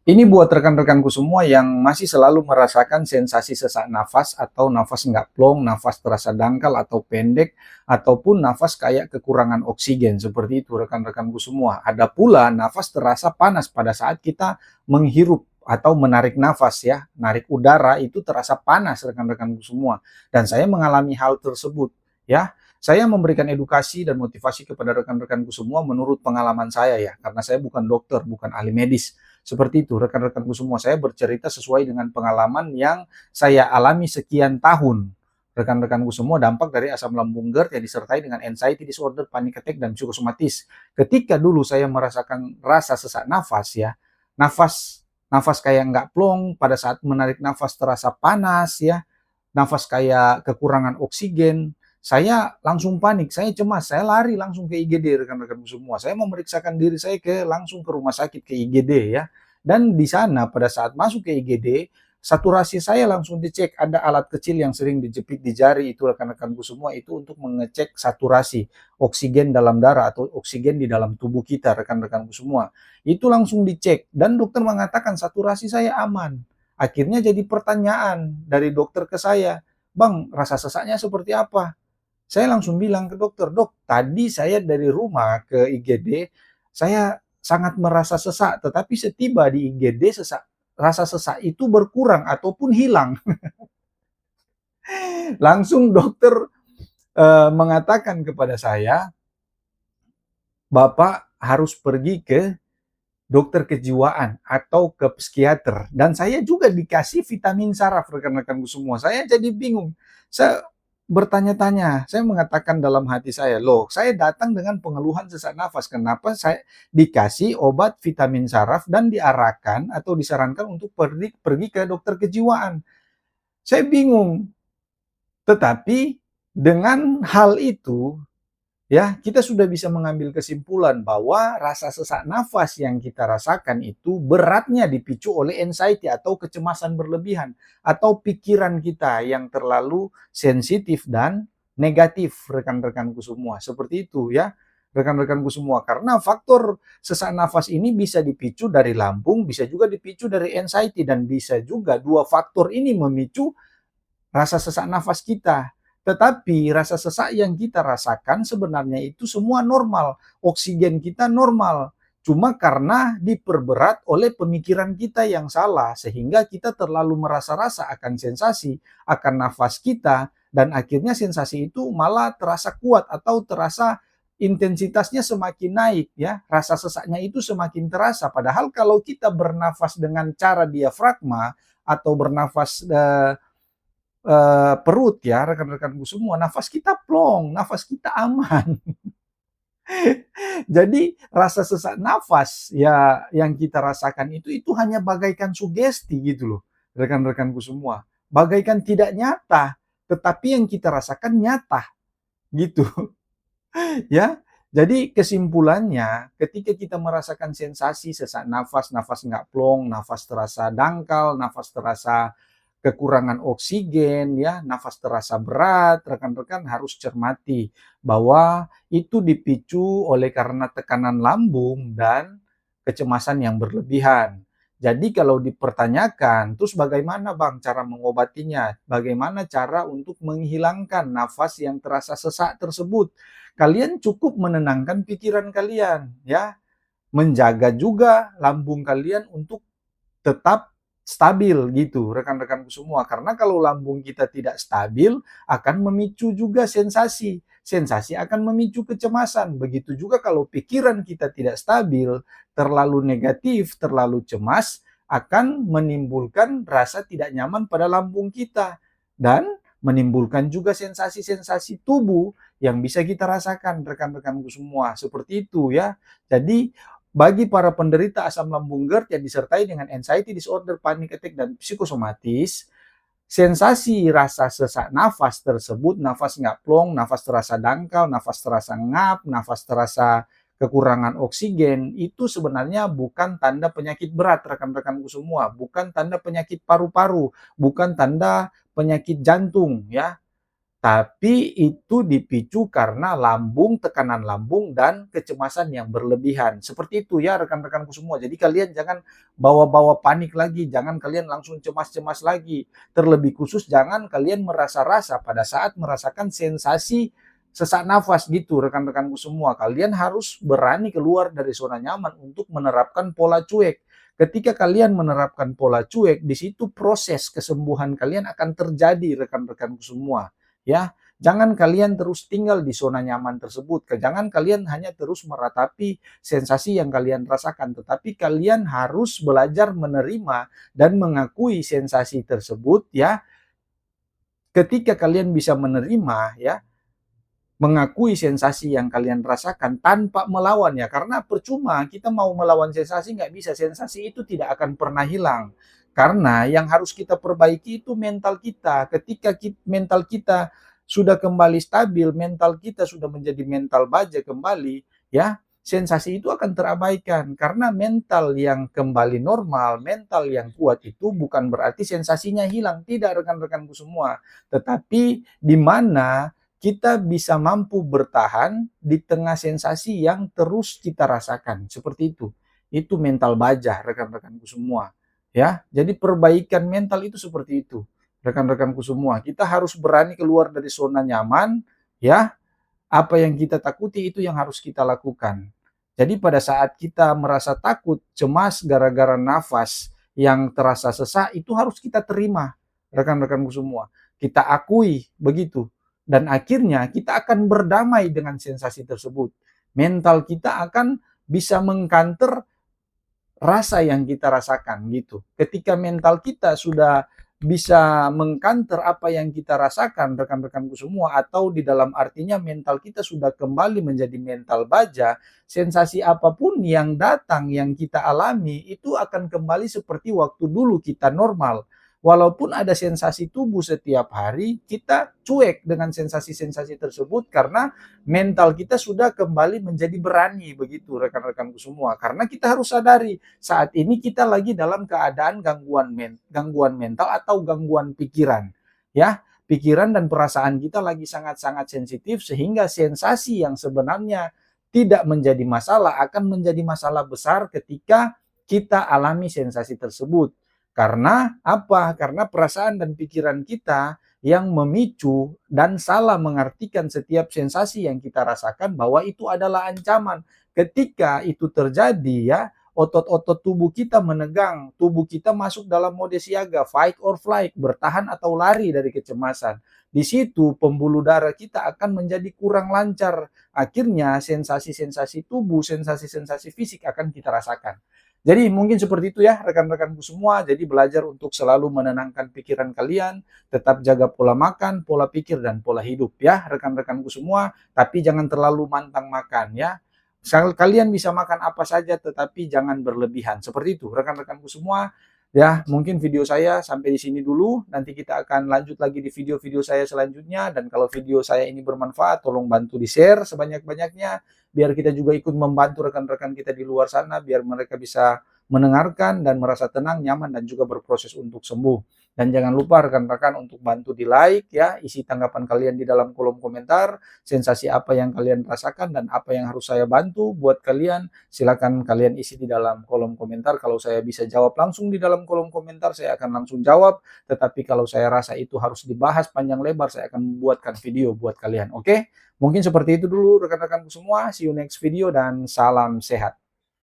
Ini buat rekan-rekanku semua yang masih selalu merasakan sensasi sesak nafas atau nafas nggak plong, nafas terasa dangkal atau pendek, ataupun nafas kayak kekurangan oksigen. Seperti itu rekan-rekanku semua. Ada pula nafas terasa panas pada saat kita menghirup atau menarik nafas ya. Narik udara itu terasa panas rekan-rekanku semua. Dan saya mengalami hal tersebut ya. Saya memberikan edukasi dan motivasi kepada rekan-rekanku semua menurut pengalaman saya ya. Karena saya bukan dokter, bukan ahli medis. Seperti itu, rekan-rekanku semua. Saya bercerita sesuai dengan pengalaman yang saya alami sekian tahun. Rekan-rekanku semua dampak dari asam lambung GERD yang disertai dengan anxiety disorder, panic attack, dan psikosomatis. Ketika dulu saya merasakan rasa sesak nafas ya, nafas nafas kayak nggak plong, pada saat menarik nafas terasa panas ya, nafas kayak kekurangan oksigen, saya langsung panik, saya cemas, saya lari langsung ke IGD rekan-rekan semua. Saya memeriksakan diri saya langsung ke rumah sakit ke IGD ya. Dan di sana pada saat masuk ke IGD, saturasi saya langsung dicek. Ada alat kecil yang sering dijepit di jari itu rekan-rekanku semua itu untuk mengecek saturasi oksigen dalam darah atau oksigen di dalam tubuh kita rekan-rekanku semua. Itu langsung dicek dan dokter mengatakan saturasi saya aman. Akhirnya jadi pertanyaan dari dokter ke saya, "Bang, rasa sesaknya seperti apa?" Saya langsung bilang ke dokter, "Dok, tadi saya dari rumah ke IGD, saya sangat merasa sesak, tetapi setiba di IGD rasa sesak itu berkurang ataupun hilang." Langsung dokter mengatakan kepada saya, "Bapak harus pergi ke dokter kejiwaan atau ke psikiater." Dan saya juga dikasih vitamin saraf rekan-rekanku semua. Saya jadi bingung. Saya bertanya-tanya, saya mengatakan dalam hati saya, loh saya datang dengan pengeluhan sesak nafas, kenapa saya dikasih obat vitamin saraf dan diarahkan atau disarankan untuk pergi ke dokter kejiwaan. Saya bingung. Tetapi dengan hal itu ya, kita sudah bisa mengambil kesimpulan bahwa rasa sesak nafas yang kita rasakan itu beratnya dipicu oleh anxiety atau kecemasan berlebihan atau pikiran kita yang terlalu sensitif dan negatif rekan-rekanku semua. Seperti itu ya, rekan-rekanku semua. Karena faktor sesak nafas ini bisa dipicu dari lambung, bisa juga dipicu dari anxiety dan bisa juga dua faktor ini memicu rasa sesak nafas kita. Tetapi rasa sesak yang kita rasakan sebenarnya itu semua normal. Oksigen kita normal. Cuma karena diperberat oleh pemikiran kita yang salah, sehingga kita terlalu merasa-rasa akan sensasi, akan nafas kita, dan akhirnya sensasi itu malah terasa kuat atau terasa intensitasnya semakin naik ya. Rasa sesaknya itu semakin terasa. Padahal kalau kita bernafas dengan cara diafragma atau bernafas perut ya rekan-rekanku semua, nafas kita plong, nafas kita aman. Jadi rasa sesak nafas ya yang kita rasakan itu hanya bagaikan sugesti gitu loh, rekan-rekanku semua. Bagaikan tidak nyata, tetapi yang kita rasakan nyata gitu ya. Jadi kesimpulannya ketika kita merasakan sensasi sesak nafas, nafas nggak plong, nafas terasa dangkal, nafas terasa kekurangan oksigen ya, nafas terasa berat, rekan-rekan harus cermati bahwa itu dipicu oleh karena tekanan lambung dan kecemasan yang berlebihan. Jadi kalau dipertanyakan, terus bagaimana Bang cara mengobatinya? Bagaimana cara untuk menghilangkan nafas yang terasa sesak tersebut? Kalian cukup menenangkan pikiran kalian ya, menjaga juga lambung kalian untuk tetap stabil gitu rekan-rekanku semua. Karena kalau lambung kita tidak stabil akan memicu juga sensasi. Sensasi akan memicu kecemasan. Begitu juga kalau pikiran kita tidak stabil, terlalu negatif, terlalu cemas, akan menimbulkan rasa tidak nyaman pada lambung kita. Dan menimbulkan juga sensasi-sensasi tubuh yang bisa kita rasakan rekan-rekanku semua. Seperti itu ya. Jadi bagi para penderita asam lambung GERD yang disertai dengan anxiety disorder, panic attack, dan psikosomatis, sensasi rasa sesak nafas tersebut, nafas nggak plong, nafas terasa dangkal, nafas terasa ngap, nafas terasa kekurangan oksigen, itu sebenarnya bukan tanda penyakit berat rekan-rekanku semua, bukan tanda penyakit paru-paru, bukan tanda penyakit jantung ya. Tapi itu dipicu karena lambung, tekanan lambung, dan kecemasan yang berlebihan. Seperti itu ya rekan-rekanku semua. Jadi kalian jangan bawa-bawa panik lagi, jangan kalian langsung cemas-cemas lagi. Terlebih khusus jangan kalian merasa-rasa pada saat merasakan sensasi sesak nafas gitu rekan-rekanku semua. Kalian harus berani keluar dari zona nyaman untuk menerapkan pola cuek. Ketika kalian menerapkan pola cuek, di situ proses kesembuhan kalian akan terjadi rekan-rekanku semua. Ya, jangan kalian terus tinggal di zona nyaman tersebut. Jangan kalian hanya terus meratapi sensasi yang kalian rasakan, tetapi kalian harus belajar menerima dan mengakui sensasi tersebut ya. Ketika kalian bisa menerima ya, mengakui sensasi yang kalian rasakan tanpa melawannya, karena percuma kita mau melawan sensasi, nggak bisa. Sensasi itu tidak akan pernah hilang, karena yang harus kita perbaiki itu mental kita. Ketika mental kita sudah kembali stabil, mental kita sudah menjadi mental baja kembali ya, sensasi itu akan terabaikan. Karena mental yang kembali normal, mental yang kuat itu bukan berarti sensasinya hilang, tidak rekan-rekanku semua, tetapi di mana kita bisa mampu bertahan di tengah sensasi yang terus kita rasakan. Seperti itu. Itu mental baja, rekan-rekanku semua. Ya, jadi perbaikan mental itu seperti itu. Rekan-rekanku semua, kita harus berani keluar dari zona nyaman, ya. Apa yang kita takuti itu yang harus kita lakukan. Jadi pada saat kita merasa takut, cemas gara-gara nafas yang terasa sesak, itu harus kita terima, rekan-rekanku semua. Kita akui begitu. Dan akhirnya kita akan berdamai dengan sensasi tersebut. Mental kita akan bisa mengkanter rasa yang kita rasakan gitu. Ketika mental kita sudah bisa mengkanter apa yang kita rasakan rekan-rekanku semua, atau di dalam artinya mental kita sudah kembali menjadi mental baja, sensasi apapun yang datang yang kita alami itu akan kembali seperti waktu dulu kita normal. Walaupun ada sensasi tubuh setiap hari, kita cuek dengan sensasi-sensasi tersebut karena mental kita sudah kembali menjadi berani begitu rekan-rekanku semua. Karena kita harus sadari saat ini kita lagi dalam keadaan gangguan mental atau gangguan pikiran. Ya, pikiran dan perasaan kita lagi sangat-sangat sensitif sehingga sensasi yang sebenarnya tidak menjadi masalah akan menjadi masalah besar ketika kita alami sensasi tersebut. Karena apa? Karena perasaan dan pikiran kita yang memicu dan salah mengartikan setiap sensasi yang kita rasakan bahwa itu adalah ancaman. Ketika itu terjadi ya, otot-otot tubuh kita menegang, tubuh kita masuk dalam mode siaga, fight or flight, bertahan atau lari dari kecemasan. Di situ pembuluh darah kita akan menjadi kurang lancar. Akhirnya sensasi-sensasi tubuh, sensasi-sensasi fisik akan kita rasakan. Jadi mungkin seperti itu ya rekan-rekanku semua. Jadi belajar untuk selalu menenangkan pikiran kalian, tetap jaga pola makan, pola pikir, dan pola hidup ya rekan-rekanku semua. Tapi jangan terlalu mantang makan ya. Kalian bisa makan apa saja tetapi jangan berlebihan. Seperti itu rekan-rekanku semua. Ya, mungkin video saya sampai di sini dulu. Nanti kita akan lanjut lagi di video-video saya selanjutnya. Dan kalau video saya ini bermanfaat, tolong bantu di-share sebanyak-banyaknya. Biar kita juga ikut membantu rekan-rekan kita di luar sana. Biar mereka bisa mendengarkan dan merasa tenang, nyaman, dan juga berproses untuk sembuh. Dan jangan lupa rekan-rekan untuk bantu di like ya, isi tanggapan kalian di dalam kolom komentar, sensasi apa yang kalian rasakan dan apa yang harus saya bantu buat kalian. Silakan kalian isi di dalam kolom komentar. Kalau saya bisa jawab langsung di dalam kolom komentar, saya akan langsung jawab. Tetapi kalau saya rasa itu harus dibahas panjang lebar, saya akan membuatkan video buat kalian. Oke? Mungkin seperti itu dulu rekan-rekanku semua. See you next video dan salam sehat.